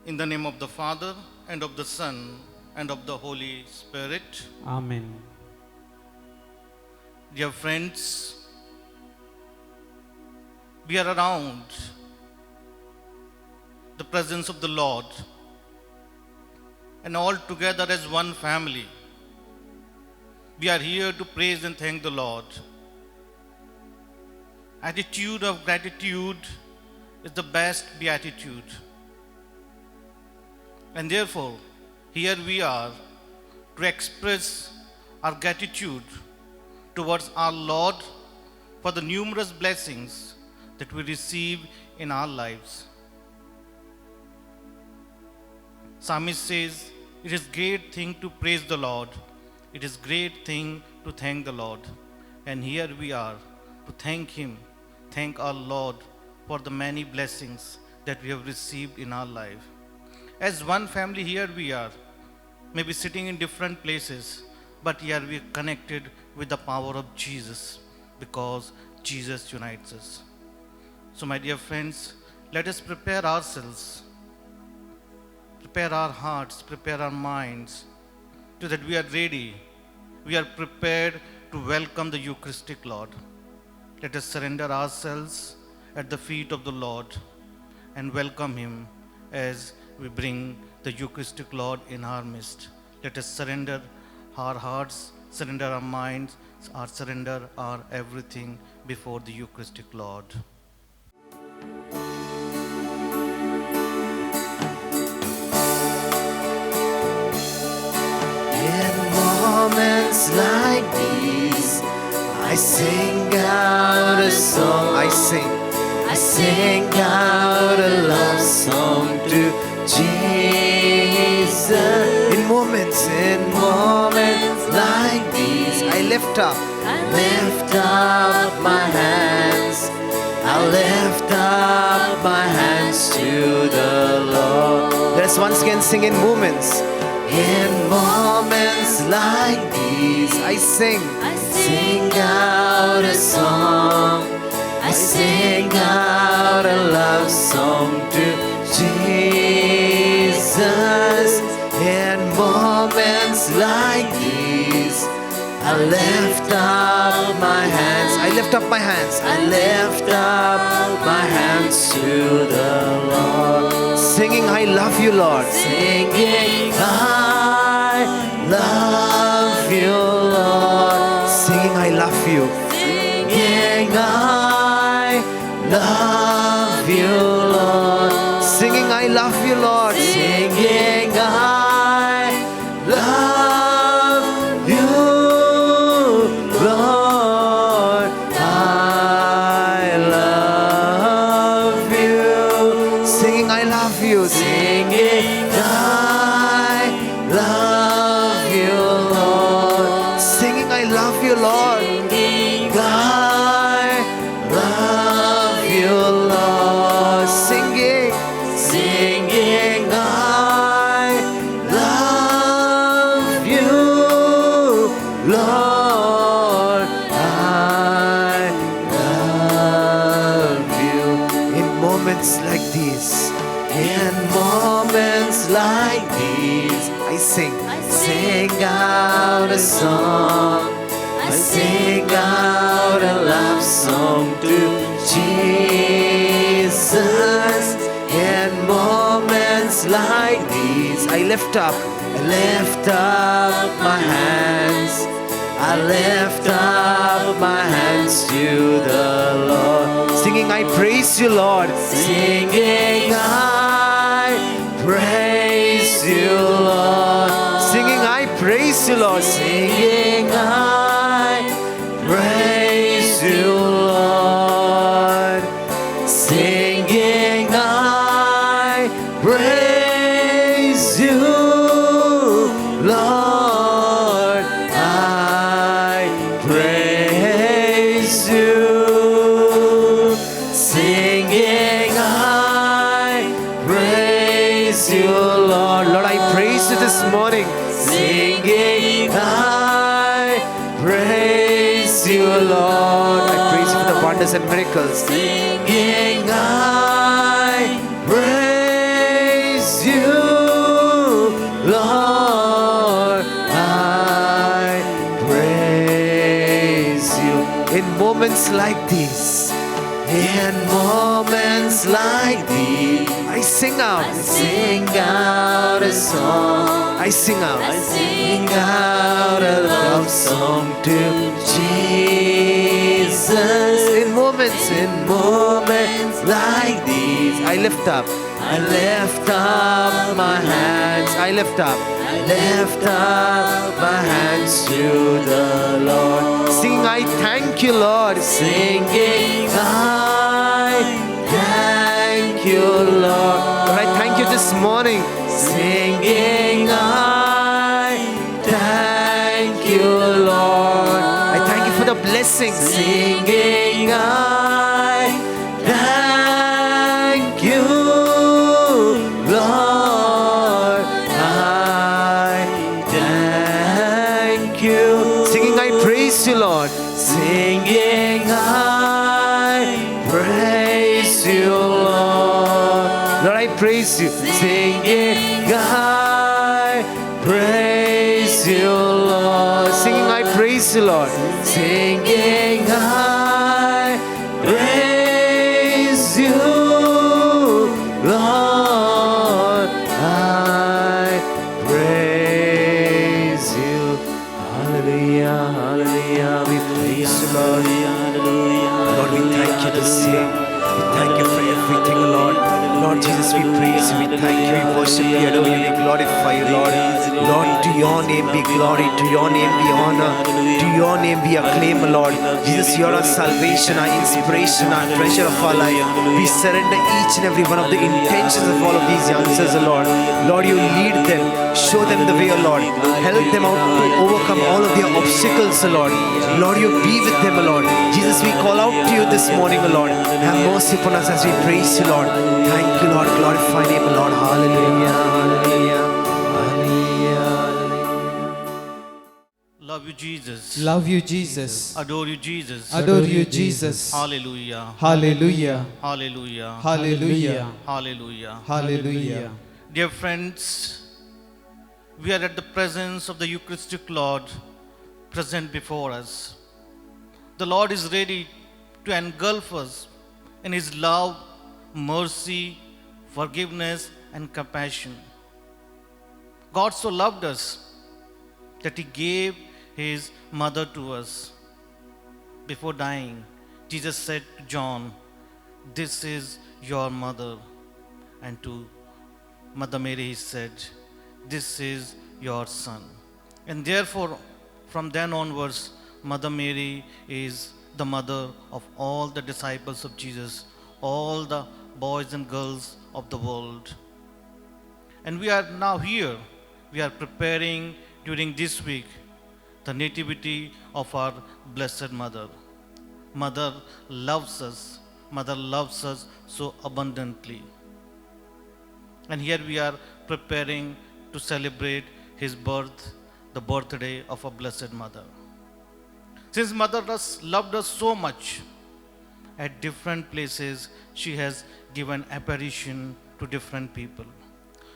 In the name of the Father, and of the Son, and of the Holy Spirit. Amen. Dear friends, we are around the presence of the Lord, and all together as one family, we are here to praise and thank the Lord. Attitude of gratitude is the best beatitude. And therefore, here we are to express our gratitude towards our Lord for the numerous blessings that we receive in our lives. Psalmist says, it is great thing to praise the Lord. It is great thing to thank the Lord. And here we are to thank Him, thank our Lord for the many blessings that we have received in our life. As one family, here we are, maybe sitting in different places, but here we are connected with the power of Jesus because Jesus unites us. So, my dear friends, let us prepare ourselves, prepare our hearts, prepare our minds, so that we are ready, we are prepared to welcome the Eucharistic Lord. Let us surrender ourselves at the feet of the Lord and welcome Him as we bring the Eucharistic Lord in our midst. Let us surrender our hearts, surrender our minds, surrender our everything before the Eucharistic Lord. In moments like these, I sing out a song. I sing out a love song to Jesus. In moments like these, I lift up my hands. I lift up my hands to the Lord. Let us once again sing in moments. In moments like these, I sing out a song. I sing out a love song to Jesus. In moments like these, I lift up my hands. I lift up my hands. I lift up my hands to the Lord. Singing, I love you, Lord. Singing, I love you, Lord. Singing, I love you. Singing, I love you, Lord. Singing, I love you, Lord. Singing, I love you, Lord. I love you. Singing, I love you. Singing, I love you, Lord. Singing, I love you, Lord. I love you, Lord. Singing, I love you, Lord. I love you. In moments like these, I sing out a song. I sing out a love song to Jesus. In moments like these, I lift up my hands. I lift up my hands to the Lord. Singing, I praise you, Lord. Singing, I praise you, Lord. Singing, I praise you, Lord. Singing, I praise you, Lord. Singing, I praise you, Lord. I praise you. Singing, I praise you, Lord. Lord, I praise you this morning. Singing, I praise you, Lord. I praise you for the wonders and miracles. Singing, I praise you, Lord. I praise you. In moments like these, in moments like these, I sing out a song. I sing out a love song to Jesus. In moments like these, I lift up my hands. I lift up my hands to the Lord. Singing, I thank you, Lord. Singing, I thank you, Lord. Lord, I thank you this morning. Singing, I thank you, Lord. I thank you for the blessing. Singing, I thank you, Lord. I thank you. Singing, I praise you, Lord. Singing, I praise you, Lord. Lord, I praise you. Singing, I praise you, Lord. Singing, I praise you, Lord. Singing, I praise you, Lord. I praise you. Hallelujah, hallelujah. We praise you, Lord. Lord, we thank you this day. We thank you for everything, Lord. Lord Jesus, we praise you, we thank you, we worship you, adore you, we glorify you, Lord. Lord, to your name be glory, to your name be honor, to your name be acclaim, Lord. Jesus, you are our salvation, our inspiration, our treasure of our life. We surrender each and every one of the intentions of all of these youngsters, Lord. Lord, you lead them, show them the way, Lord. Help them out to overcome all of their obstacles, Lord. Lord, you be with them, Lord. Jesus, we call out to you this morning, Lord. Have mercy upon us as we praise you, Lord. Thank you, Lord. Glorify name, Lord. Hallelujah, hallelujah, hallelujah. Love you, Jesus. Love you, Jesus. Adore you, Jesus. Adore you, Jesus. Hallelujah. Hallelujah. Hallelujah. Hallelujah. Hallelujah. Hallelujah. Dear friends, we are at the presence of the Eucharistic Lord present before us. The Lord is ready to engulf us in His love, mercy, forgiveness, and compassion. God so loved us that He gave His mother to us. Before dying, Jesus said to John, "This is your mother." And to Mother Mary He said, "This is your son." And therefore, from then onwards, Mother Mary is the mother of all the disciples of Jesus, all the boys and girls of the world. And we are now here. We are preparing during this week the nativity of our Blessed Mother. Mother loves us. Mother loves us so abundantly. And here we are preparing to celebrate His birth, the birthday of our Blessed Mother. Since Mother loved us so much, at different places she has given apparition to different people,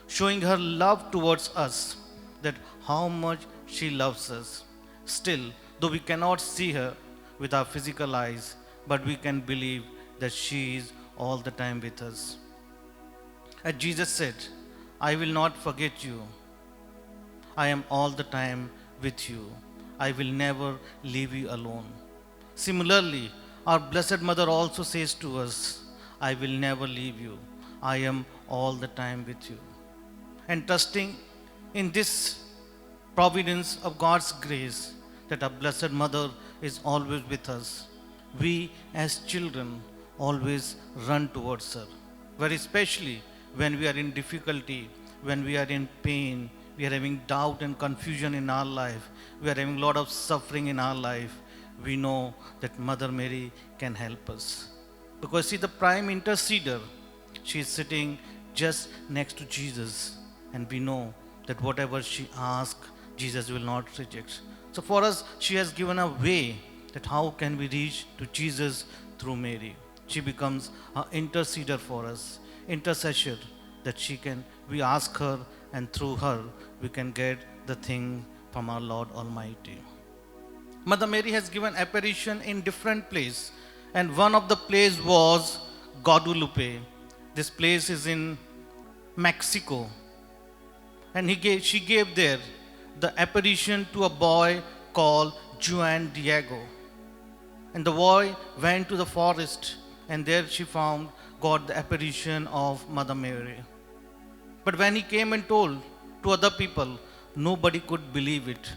showing her love towards us, that how much she loves us. Still, though we cannot see her with our physical eyes, but we can believe that she is all the time with us. As Jesus said, "I will not forget you. I am all the time with you. I will never leave you alone." Similarly, our Blessed Mother also says to us, "I will never leave you. I am all the time with you." And trusting in this providence of God's grace, that our Blessed Mother is always with us, we as children always run towards her. Very especially when we are in difficulty, when we are in pain, we are having doubt and confusion in our life, we are having a lot of suffering in our life, we know that Mother Mary can help us. Because see, the prime interceder, she is sitting just next to Jesus, and we know that whatever she asks, Jesus will not reject. So for us, she has given a way that how can we reach to Jesus through Mary. She becomes an interceder for us, intercessor, that we ask her, and through her we can get the thing from our Lord Almighty. Mother Mary has given apparition in different places, and one of the place was Guadalupe. This place is in Mexico, and she gave there the apparition to a boy called Juan Diego. And the boy went to the forest, and there she got the apparition of Mother Mary. But when he came and told to other people, nobody could believe it.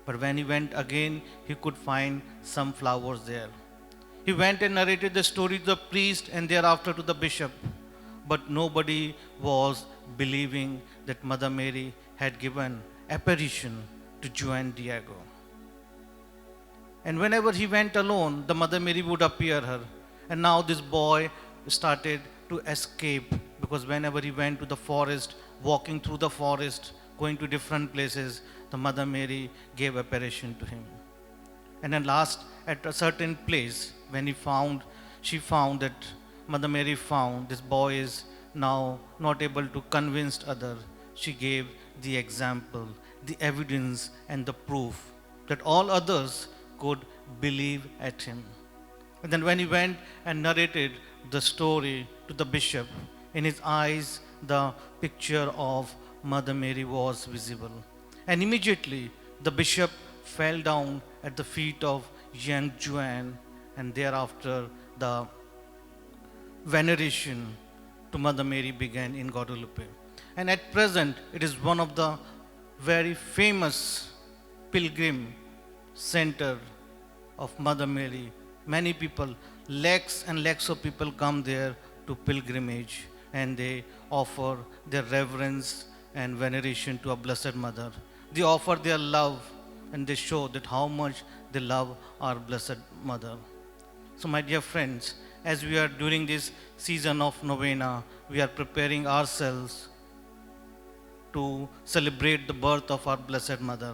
But when he went again, he could find some flowers there. He went and narrated the story to the priest and thereafter to the bishop. But nobody was believing that Mother Mary had given apparition to Juan Diego. And whenever he went alone, the Mother Mary would appear her. And now this boy started to escape, because whenever he went to the forest, walking through the forest, going to different places, the Mother Mary gave apparition to him. And then last, at a certain place, when she found that Mother Mary found this boy is now not able to convince others, she gave the example, the evidence and the proof that all others could believe at him. And then when he went and narrated the story to the bishop, in his eyes the picture of Mother Mary was visible. And immediately the bishop fell down at the feet of young Juan, and thereafter the veneration to Mother Mary began in Guadalupe. And at present, it is one of the very famous pilgrim center of Mother Mary. Many people, lakhs and lakhs of people come there to pilgrimage, and they offer their reverence and veneration to a Blessed Mother. They offer their love, and they show that how much they love our Blessed Mother. So my dear friends, as we are during this season of novena, we are preparing ourselves to celebrate the birth of our Blessed Mother.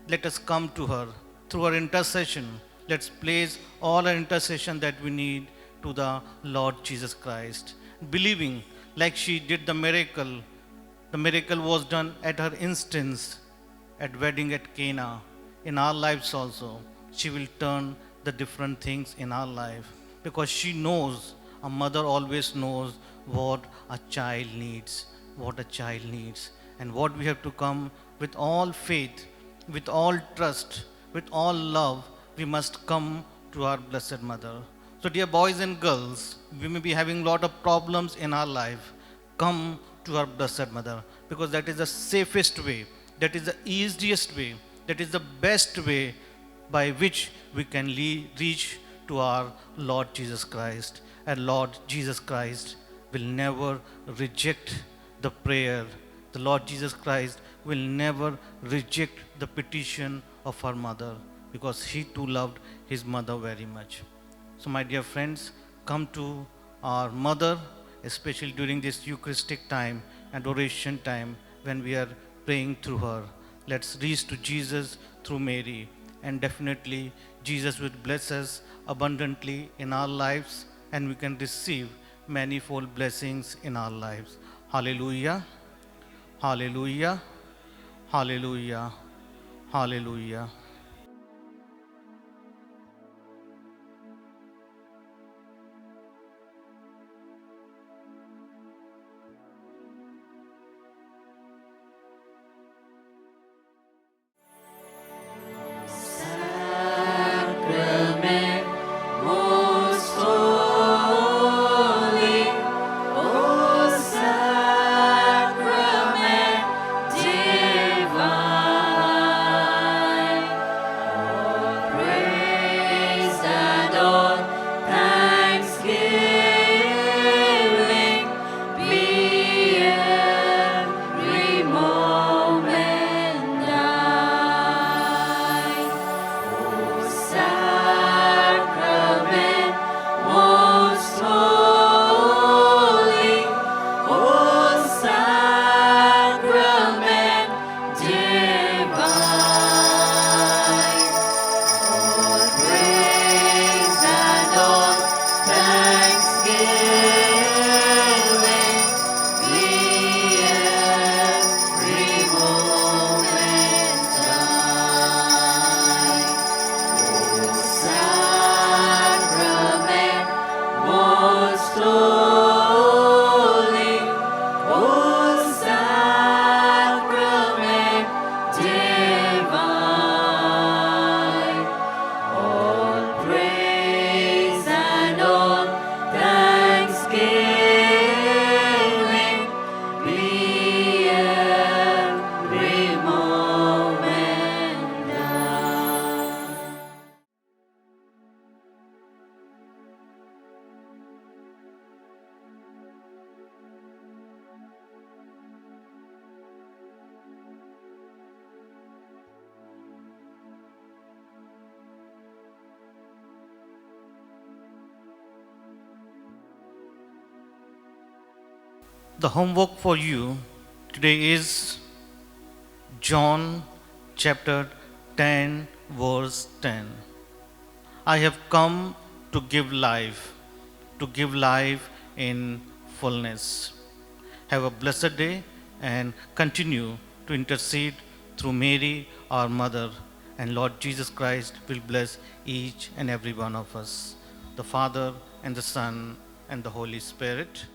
Let us come to her through her intercession. Let's place all our intercession that we need to the Lord Jesus Christ, believing like she did the miracle. The miracle was done at her instance at wedding at Cana. In our lives also, she will turn the different things in our life, because she knows, a mother always knows what a child needs, and what we have to come with all faith, with all trust, with all love. We must come to our Blessed Mother. So dear boys and girls, we may be having a lot of problems in our life. Come to our Blessed Mother, because that is the safest way, that is the easiest way, that is the best way by which we can reach to our Lord Jesus Christ. And Lord Jesus Christ will never reject the prayer. The Lord Jesus Christ will never reject the petition of our mother, because he too loved his mother very much. So my dear friends, come to our mother, especially during this Eucharistic time and adoration time when we are praying through her. Let's reach to Jesus through Mary, and definitely Jesus will bless us abundantly in our lives, and we can receive manifold blessings in our lives. Hallelujah, hallelujah, hallelujah, hallelujah. The homework for you today is John chapter 10, verse 10. I have come to give life in fullness. Have a blessed day and continue to intercede through Mary, our mother, and Lord Jesus Christ will bless each and every one of us, the Father and the Son and the Holy Spirit.